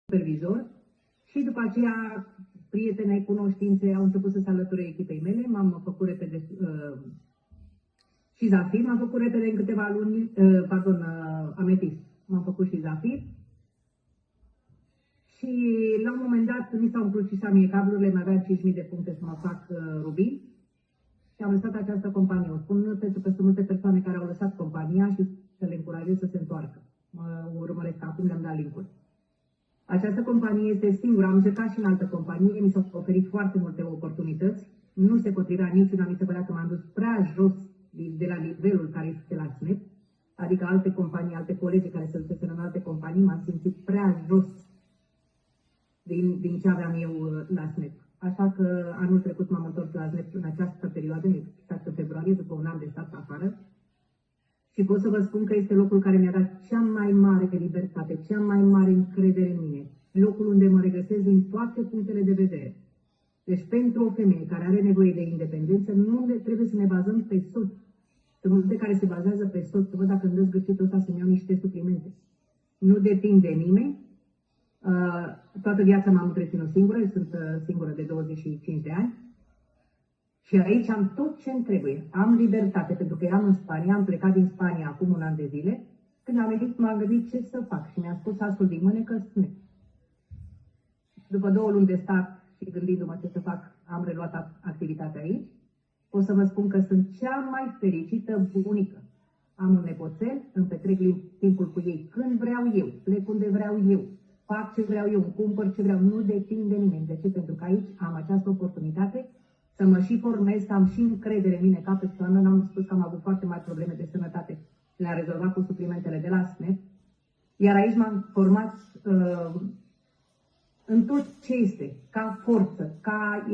supervizor și după aceea prieteni ai cunoștințe au început să se alăture echipei mele, m-am făcut repede și Zafir, m-am făcut repede în câteva luni, Ametist, m-am făcut și Zafir. Și la un moment dat mi s-au încrucișat mie cablurile, mai aveam 5.000 de puncte să mă fac rubin și am lăsat această companie. O spun pentru că sunt multe persoane care au lăsat compania și să le încurajez să se întoarcă. Mă urmăresc acum, le-am dat link-uri. Această companie este singura, am încercat și în altă companie, mi s-au oferit foarte multe oportunități, nu se potrivea niciuna, mi se părea că m-am dus prea jos de la nivelul care este la SNEP, adică alte companii, alte colegi care se duceseră în alte companii, m-am simțit prea jos din ce aveam eu la SNEP. Așa că anul trecut m-am întors la SNEP în această perioadă, exact în februarie, după un an de stat afară. Și pot să vă spun că este locul care mi-a dat cea mai mare libertate, cea mai mare încredere în mine. Locul unde mă regăsesc din toate punctele de vedere. Deci pentru o femeie care are nevoie de independență, nu trebuie să ne bazăm pe soț. Sunt multe care se bazează pe soț, să văd dacă îmi dă zgârcitul ăsta să-mi iau niște suplimente. Nu depind de nimeni. Toată viața m-am întreținut singură, eu sunt singură de 25 de ani. Și aici am tot ce îmi trebuie. Am libertate, pentru că eram în Spania, am plecat din Spania acum un an de zile. Când am venit, m-am gândit ce să fac și mi-a spus asul din mână că SNEP. După 2 luni de stat și gândindu-mă ce să fac, am reluat activitatea aici. O să vă spun că sunt cea mai fericită bunică. Am un nepoțel, îmi petrec timpul cu ei când vreau eu, plec unde vreau eu, fac ce vreau eu, îmi cumpăr ce vreau, nu depind de nimeni. De ce? Pentru că aici am această oportunitate să mă și formez, să am și încredere în mine ca persoană. N-am spus că am avut foarte mari probleme de sănătate, le-am rezolvat cu suplimentele de la SNEP. Iar aici m-am format în tot ce este, ca forță, ca